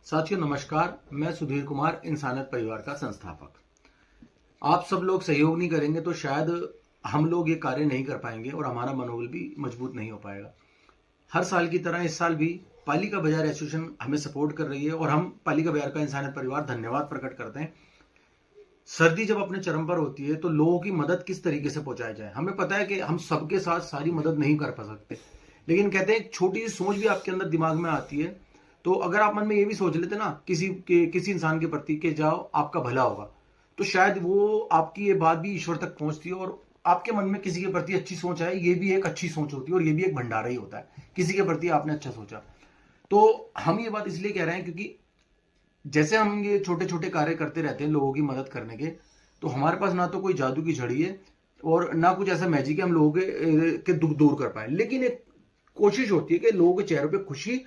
साथियों नमस्कार, मैं सुधीर कुमार इंसानियत परिवार का संस्थापक। आप सब लोग सहयोग नहीं करेंगे तो शायद हम लोग ये कार्य नहीं कर पाएंगे और हमारा मनोबल भी मजबूत नहीं हो पाएगा। हर साल की तरह इस साल भी पालिका बाजार एसोसिएशन हमें सपोर्ट कर रही है और हम पालिका बाजार का इंसानियत परिवार धन्यवाद प्रकट करते हैं। सर्दी जब अपने चरम पर होती है तो लोगों की मदद किस तरीके से पहुंचाई जाए, हमें पता है कि हम सबके साथ सारी मदद नहीं कर पा सकते, लेकिन कहते हैं एक छोटी सी सोच भी आपके अंदर दिमाग में आती है। तो अगर आप मन में ये भी सोच लेते ना किसी इंसान के प्रति कि जाओ आपका भला होगा, तो शायद वो आपकी ये बात भी ईश्वर तक पहुंचती है और आपके मन में किसी के प्रति अच्छी सोच आए, ये भी एक अच्छी सोच होती है और ये भी एक भंडारा ही होता है। किसी के प्रति आपने अच्छा सोचा, तो हम ये बात इसलिए कह रहे हैं क्योंकि जैसे हम ये छोटे छोटे कार्य करते रहते हैं लोगों की मदद करने के, तो हमारे पास ना तो कोई जादू की झड़ी है और ना कुछ ऐसा मैजिक है हम लोगों के दुख दूर कर पाए, लेकिन एक कोशिश होती है कि लोगों के चेहरों पे खुशी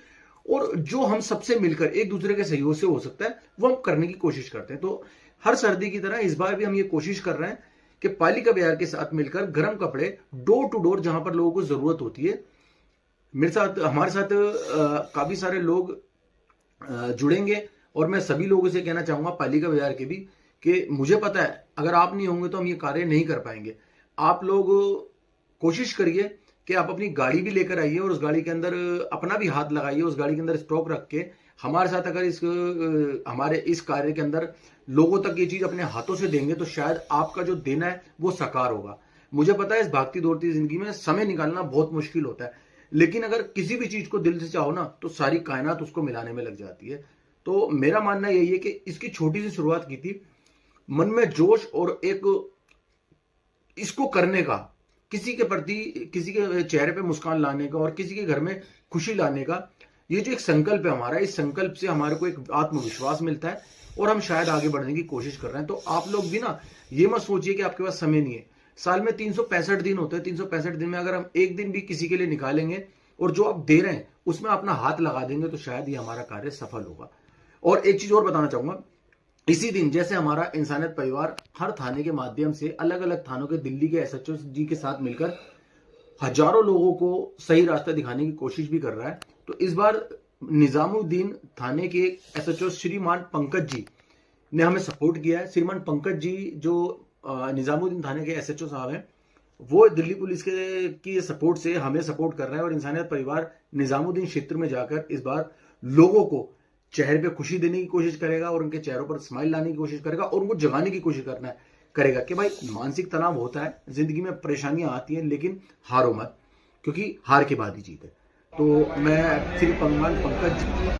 और जो हम सबसे मिलकर एक दूसरे के सहयोग से हो सकता है वो हम करने की कोशिश करते हैं। तो हर सर्दी की तरह इस बार भी हम ये कोशिश कर रहे हैं कि पालिका बाजार के साथ मिलकर गर्म कपड़े डोर टू डोर जहां पर लोगों को जरूरत होती है, हमारे साथ काफी सारे लोग जुड़ेंगे और मैं सभी लोगों से कहना चाहूंगा पालिका बाजार के भी कि मुझे पता है अगर आप नहीं होंगे तो हम ये कार्य नहीं कर पाएंगे। आप लोग कोशिश करिए कि आप अपनी गाड़ी भी लेकर आइए और उस गाड़ी के अंदर अपना भी हाथ लगाइए, उस गाड़ी के अंदर स्टॉक रख के हमारे साथ अगर हमारे इस कार्य के अंदर लोगों तक ये चीज अपने हाथों से देंगे तो शायद आपका जो देना है वो साकार होगा। मुझे पता है इस भागती दौड़ती जिंदगी में समय निकालना बहुत मुश्किल होता है, लेकिन अगर किसी भी चीज को दिल से चाहो ना तो सारी कायनात उसको मिलाने में लग जाती है। तो मेरा मानना यही है कि इसकी छोटी सी शुरुआत की थी, मन में जोश और एक इसको करने का, किसी के प्रति किसी के चेहरे पे मुस्कान लाने का और किसी के घर में खुशी लाने का, ये जो एक संकल्प है हमारा, इस संकल्प से हमारे को एक आत्मविश्वास मिलता है और हम शायद आगे बढ़ने की कोशिश कर रहे हैं। तो आप लोग भी ना ये मत सोचिए कि आपके पास समय नहीं है। साल में 365 दिन होते हैं, 365 दिन में अगर हम एक दिन भी किसी के लिए निकालेंगे और जो आप दे रहे हैं उसमें अपना हाथ लगा देंगे तो शायद ये हमारा कार्य सफल होगा। और एक चीज और बताना चाहूंगा, इसी दिन जैसे हमारा इंसानियत परिवार हर थाने के माध्यम से अलग अलग थानों के दिल्ली के एसएचओ जी के साथ मिलकर हजारों लोगों को सही रास्ता दिखाने की कोशिश भी कर रहा है, तो इस बार निजामुद्दीन थाने के एसएचओ श्रीमान पंकज जी ने हमें सपोर्ट किया है। श्रीमान पंकज जी जो निजामुद्दीन थाने के एसएचओ साहब हैं, वो दिल्ली पुलिस के की सपोर्ट से हमें सपोर्ट कर रहे हैं और इंसानियत परिवार निजामुद्दीन क्षेत्र में जाकर इस बार लोगों को चेहरे पे खुशी देने की कोशिश करेगा और उनके चेहरों पर स्माइल लाने की कोशिश करेगा और उनको जगाने की कोशिश करेगा कि भाई मानसिक तनाव होता है, जिंदगी में परेशानियां आती हैं, लेकिन हारो मत, क्योंकि हार के बाद ही जीत है। तो मैं श्री पंकज